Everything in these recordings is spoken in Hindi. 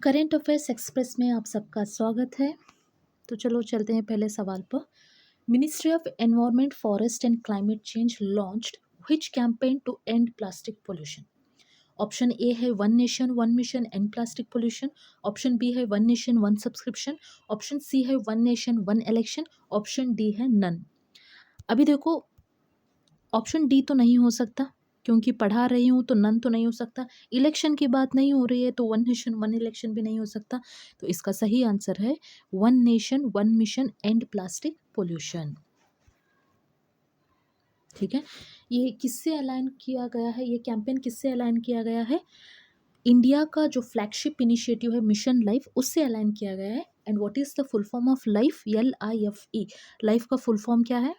करेंट अफेयर्स एक्सप्रेस में आप सबका स्वागत है। तो चलो चलते हैं पहले सवाल पर। Ministry of environment forest and climate change launched which campaign to end plastic pollution. Option A है one nation one mission end plastic pollution, option B है one nation one subscription, option C है one nation one election, option D है नन। अभी देखो, ऑप्शन डी तो नहीं हो सकता क्योंकि पढ़ा रही हूँ, तो नन तो नहीं हो सकता। इलेक्शन की बात नहीं हो रही है तो वन नेशन वन इलेक्शन भी नहीं हो सकता। तो इसका सही आंसर है one nation one mission end plastic pollution. ठीक है, ये किससे अलाइन किया गया है, ये कैंपेन किससे अलाइन किया गया है? इंडिया का जो फ्लैगशिप इनिशिएटिव है मिशन लाइफ, उससे अलाइन किया गया है। And what is the full form of life? LIFE। Life का फुल फॉर्म क्या है?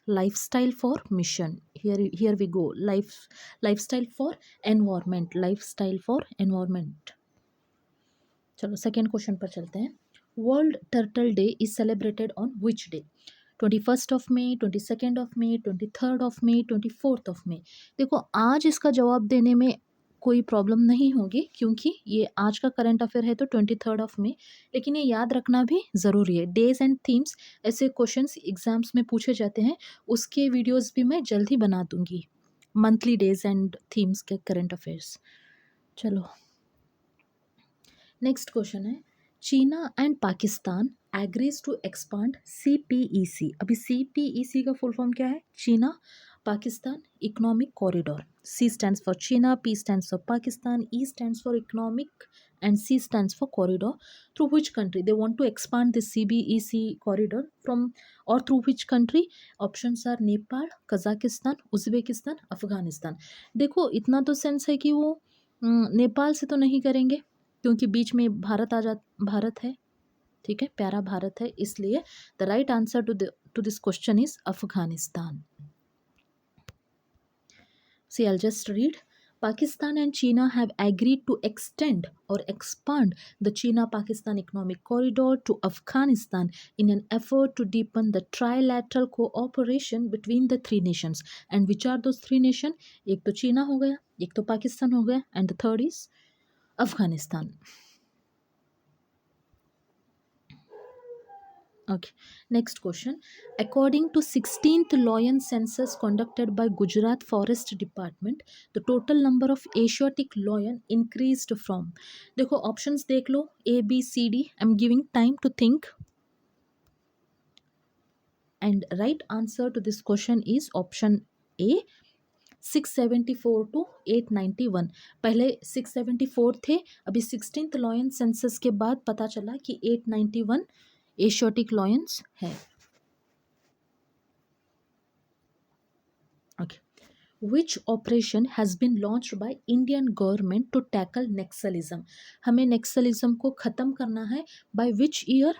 lifestyle for mission. Here we go. Lifestyle for environment. Lifestyle for environment. चलो सेकेंड क्वेश्चन पर चलते हैं। World turtle day is celebrated on which day? 21 22 मई, 23 मई, 24 मई। देखो, आज इसका जवाब देने में कोई प्रॉब्लम नहीं होगी क्योंकि ये आज का करंट अफेयर है तो 23 मई, लेकिन ये याद रखना भी ज़रूरी है। डेज एंड थीम्स, ऐसे क्वेश्चंस एग्जाम्स में पूछे जाते हैं, उसके वीडियोस भी मैं जल्द ही बना दूंगी। मंथली डेज एंड थीम्स के करंट अफेयर्स। चलो नेक्स्ट क्वेश्चन है, China and Pakistan agrees to expand CPEC। अभी CPEC का फुल फॉर्म क्या है? China Pakistan economic corridor. C stands for China, P stands for Pakistan, E stands for economic, and C stands for corridor. Through which country they want to expand the CBEC corridor from, or through which country? Options are Nepal, Kazakhstan, Uzbekistan, Afghanistan. देखो, इतना तो सेंस है कि वो नेपाल से तो नहीं करेंगे क्योंकि बीच में भारत है। ठीक है, प्यारा भारत है, इसलिए the right answer to this question is Afghanistan. See, I'll just read. Pakistan and China have agreed to extend or expand the China-Pakistan economic corridor to Afghanistan in an effort to deepen the trilateral cooperation between the three nations. And which are those three nations? एक तो चीना हो गया, एक तो पाकिस्तान हो गया, and the third is Afghanistan. Okay, next question. According to 16th lion census conducted by Gujarat Forest Department, the total number of Asiatic lion increased from. देखो options देख लो, A, B, C, D. I'm giving time to think. And right answer to this question is option A, 674 to 891। पहले 674 थे, अभी 16th लॉयन सेंसस के बाद पता चला कि 891 एशियाटिक लॉयंस है। Okay. Which operation has been launched by Indian government to tackle Naxalism? हमें Naxalism को ख़त्म करना है by which year?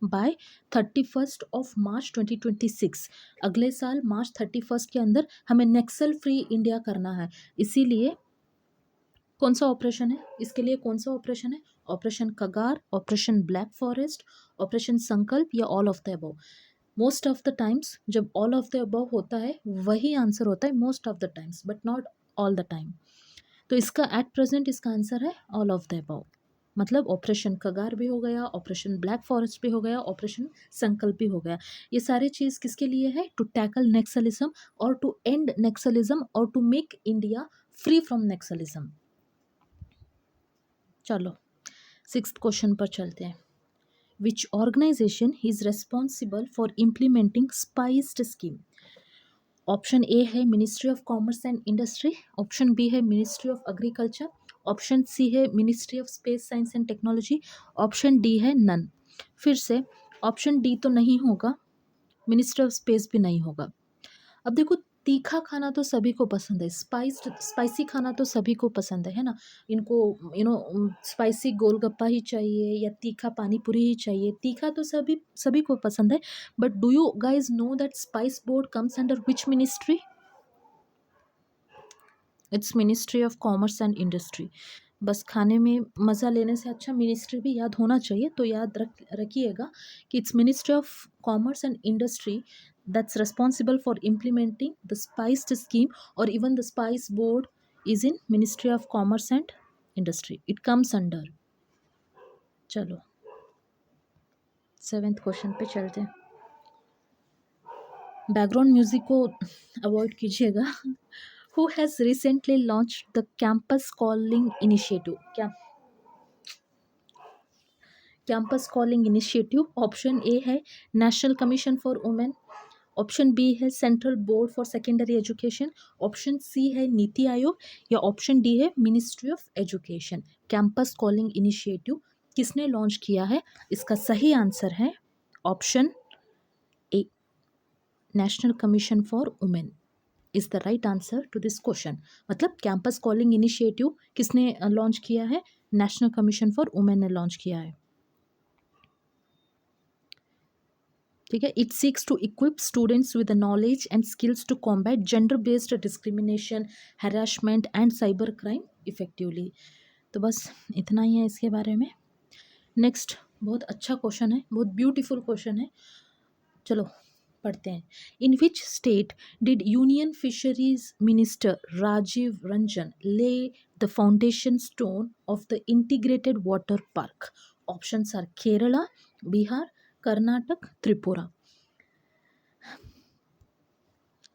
By 31st of March 2026। अगले साल मार्च 31 के अंदर हमें नक्सल फ्री इंडिया करना है। इसीलिए कौन सा ऑपरेशन है? इसके लिए कौन सा ऑपरेशन है? ऑपरेशन कगार, ऑपरेशन ब्लैक फॉरेस्ट, ऑपरेशन संकल्प, या all of the above? Most of the times जब ऑल ऑफ द अबव होता है वही आंसर होता है most of the times, but not all the time. तो इसका एट प्रेजेंट इसका आंसर है ऑल ऑफ द अबव। मतलब ऑपरेशन कगार भी हो गया, ऑपरेशन ब्लैक फॉरेस्ट भी हो गया, ऑपरेशन संकल्प भी हो गया। ये सारी चीज़ किसके लिए है? टू टैकल नेक्सलिज्म और टू एंड नेक्सलिज्म और to make India free from naxalism. चलो सिक्स्थ क्वेश्चन पर चलते हैं। Which organization is responsible for implementing SPICED scheme? Option A है ministry of commerce and industry, option B है ministry of agriculture, option C है ministry of space science and technology, option D है नन। फिर से ऑप्शन डी तो नहीं होगा, मिनिस्ट्री ऑफ स्पेस भी नहीं होगा। अब देखो, तीखा खाना तो सभी को पसंद है, स्पाइसी खाना तो सभी को पसंद है ना। इनको स्पाइसी गोलगप्पा ही चाहिए या तीखा पानी पूरी ही चाहिए। तीखा तो सभी को पसंद है, but do you guys know that spice board comes under which ministry? It's ministry of commerce and industry. बस खाने में मज़ा लेने से अच्छा मिनिस्ट्री भी याद होना चाहिए, तो याद रखिएगा कि it's ministry of commerce and industry that's responsible for implementing the SPICED scheme, or even the SPICE board is in Ministry of Commerce and Industry. It comes under. चलो 7th क्वेश्चन पे चलते हैं। बैकग्राउंड म्यूजिक को अवॉइड कीजिएगा। Who has recently launch the campus calling initiative? Campus calling initiative. Option A है national commission for women, option B है central board for secondary education, option C है नीति आयोग, या ऑप्शन डी है ministry of education. Campus calling initiative किसने लॉन्च किया है? इसका सही आंसर है option A, national commission for women is the right answer to this question. मतलब कैंपस कॉलिंग इनिशिएटिव किसने लॉन्च किया है? नेशनल कमीशन फॉर वुमेन ने लॉन्च किया है। ठीक है। It seeks to equip students with the knowledge and skills to combat gender based discrimination, harassment and cyber crime effectively. तो बस इतना ही है इसके बारे में। नेक्स्ट बहुत अच्छा क्वेश्चन है, बहुत ब्यूटीफुल क्वेश्चन है। चलो पढ़ते हैं। In which state did union fisheries minister Rajiv Ranjan lay the foundation stone of the integrated water park? Options are Kerala, Bihar, Karnataka, Tripura.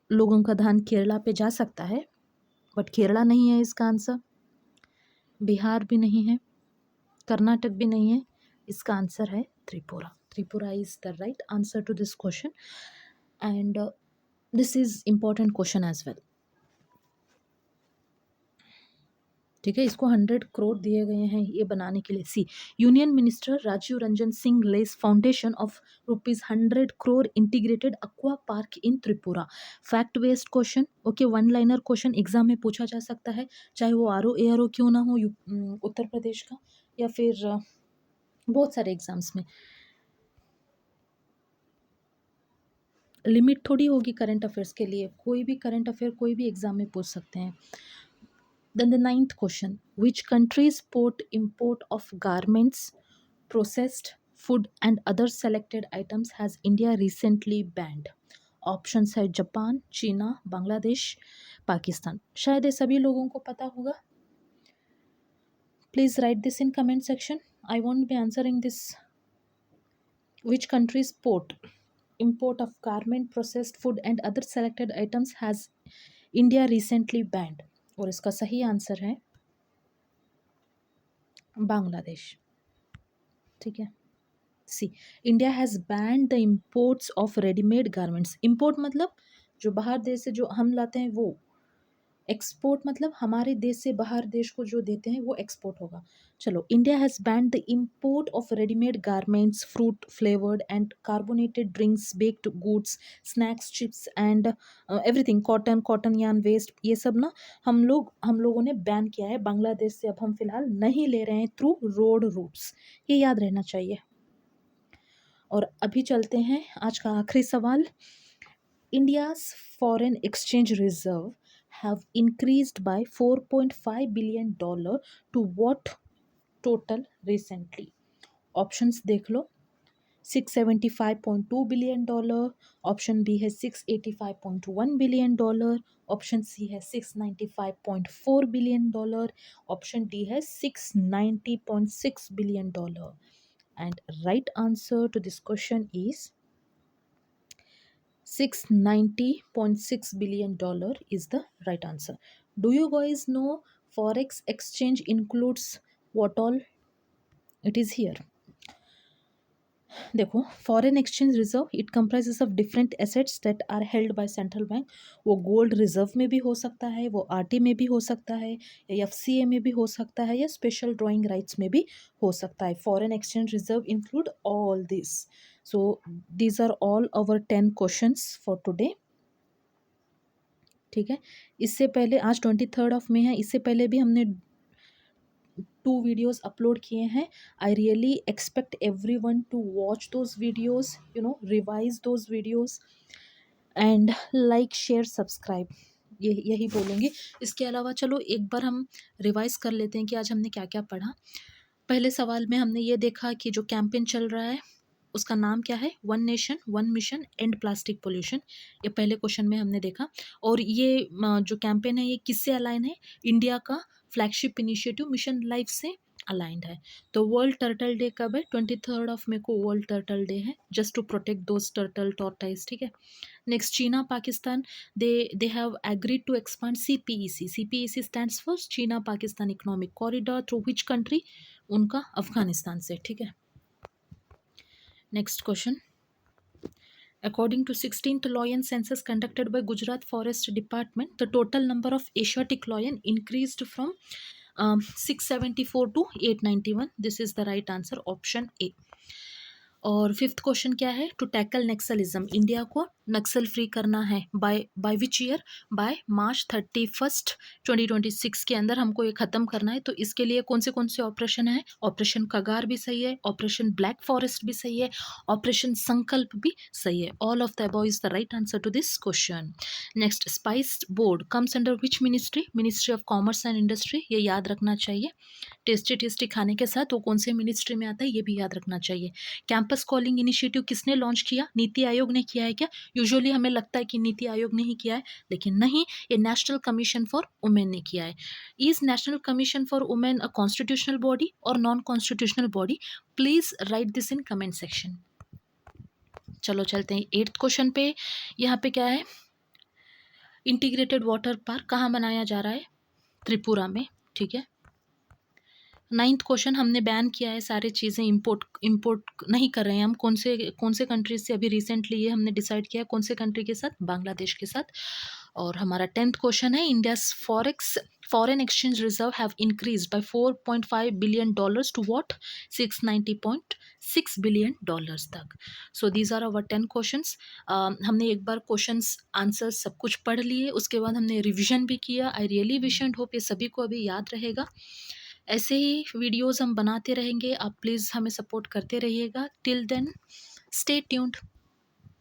लोगों का ध्यान केरला पे जा सकता है, बट केरला नहीं है इसका आंसर, बिहार भी नहीं है, कर्नाटक भी नहीं है, इसका आंसर है Tripura. Tripura is the right answer to this question and this is important question as well. ठीक है, इसको 100 करोड़ दिए गए हैं ये बनाने के लिए। C, union minister Rajiv Ranjan Singh lays foundation of ₹100 crore integrated aqua park in Tripura. Fact based question, okay, one liner question exam में पूछा जा सकता है, चाहे वो आरओ एआरओ क्यों ना हो उत्तर प्रदेश का, या फिर बहुत सारे एग्जाम्स में। लिमिट थोड़ी होगी करंट अफेयर्स के लिए, कोई भी करंट अफेयर कोई भी एग्जाम में पूछ सकते हैं। Then the 9th question, which country's import of garments, processed food and other selected items has India recently banned? Options है जापान, चीना, बांग्लादेश, पाकिस्तान। शायद ये सभी लोगों को पता होगा। Please write this in comment section. I want be answering this. Which country's import of garment, processed food and other selected items has India recently banned? और इसका सही आंसर है बांग्लादेश। ठीक है। C, India has banned the imports of readymade garments. Import मतलब जो बाहर देश से जो हम लाते हैं वो, एक्सपोर्ट मतलब हमारे देश से बाहर देश को जो देते हैं वो एक्सपोर्ट होगा। चलो, India has banned the import of readymade garments, fruit flavoured and carbonated drinks, baked goods, snacks, chips and everything, cotton yarn waste, ये सब ना हम लोगों ने बैन किया है बांग्लादेश से। अब हम फिलहाल नहीं ले रहे हैं थ्रू रोड रूट्स, ये याद रहना चाहिए। और अभी चलते हैं आज का आखिरी सवाल। India's foreign exchange reserve have increased by $4.5 billion to what total recently? Options देख लो। $675.2 billion, ऑप्शन बी है $685.1 billion, ऑप्शन सी है $695.4 billion, ऑप्शन डी है $690.6 billion। And right answer to this question is $690.6 billion is the right answer. Do you guys know forex exchange includes what all? It is here. देखो, foreign exchange reserve it comprises of different assets that are held by central bank. वो गोल्ड रिजर्व में भी हो सकता है, वो आरटी में भी हो सकता है, या एफसीए में भी हो सकता है, या स्पेशल ड्राइंग राइट्स में भी हो सकता है। Foreign exchange reserve include all this. So these are all our 10 questions for today. ठीक है, इससे पहले आज 23 मई है, इससे पहले भी हमने 2 वीडियोस अपलोड किए हैं। I really expect everyone to watch those videos, revise those videos and like share subscribe, यही बोलूँगी। इसके अलावा चलो एक बार हम रिवाइज कर लेते हैं कि आज हमने क्या क्या पढ़ा। पहले सवाल में हमने ये देखा कि जो कैंपेन चल रहा है उसका नाम क्या है, one nation one mission end plastic pollution, ये पहले क्वेश्चन में हमने देखा। और ये जो कैंपेन है ये किससे अलाइन है, इंडिया का फ्लैगशिप इनिशिएटिव मिशन लाइफ से, अलाइंड है। तो वर्ल्ड टर्टल डे कब है? 23rd ऑफ मे को वर्ल्ड टर्टल डे है, just to protect those turtle tortoise, ठीक है। Next China Pakistan, they have agreed to expand CPEC। CPEC stands for China Pakistan economic corridor through which country? उनका अफगानिस्तान से, ठीक है। Next question, according to 16th lion census conducted by Gujarat Forest Department, the total number of Asiatic lion increased from 674 to 891. This is the right answer, option A. और फिफ्थ क्वेश्चन क्या है? टू टैकल नक्सलिज्म, इंडिया को नक्सल फ्री करना है by which year? By March 31st 2026 के अंदर हमको ये ख़त्म करना है। तो इसके लिए कौन से ऑपरेशन है? ऑपरेशन कगार भी सही है, ऑपरेशन ब्लैक फॉरेस्ट भी सही है, ऑपरेशन संकल्प भी सही है। All of the above is the right answer to this question. Next, spice board comes under which ministry? Ministry of commerce and industry, ये याद रखना चाहिए। टेस्टी खाने के साथ वो कौन से मिनिस्ट्री में आता है, ये भी याद रखना चाहिए। कैंपस कॉलिंग इनिशिएटिव किसने लॉन्च किया? नीति आयोग ने किया है क्या? यूजुअली हमें लगता है कि नीति आयोग ने ही किया है, लेकिन नहीं, ये नेशनल कमीशन फॉर वुमेन ने किया है। Is national commission for women a constitutional body और non constitutional body? Please write this in comment section. चलो चलते हैं 8th क्वेश्चन पे। यहाँ पे क्या है? इंटीग्रेटेड वाटर पार्क कहाँ बनाया जा रहा है? त्रिपुरा में, ठीक है। 9th क्वेश्चन, हमने बैन किया है सारी चीज़ें, इंपोर्ट नहीं कर रहे हैं हम। कौन से कंट्रीज से अभी रिसेंटली ये हमने डिसाइड किया है, कौन से कंट्री के साथ? बांग्लादेश के साथ। और हमारा 10th क्वेश्चन है, India's foreign exchange reserve have increase by $4.5 billion to what? $690.6 billion तक। So these are our 10 questions. हमने एक बार क्वेश्चंस आंसर सब कुछ पढ़ लिए, उसके बाद हमने रिविजन भी किया। I really wish and hope ये सभी को अभी याद रहेगा। ऐसे ही वीडियोस हम बनाते रहेंगे, आप प्लीज़ हमें सपोर्ट करते रहिएगा। Till then stay tuned.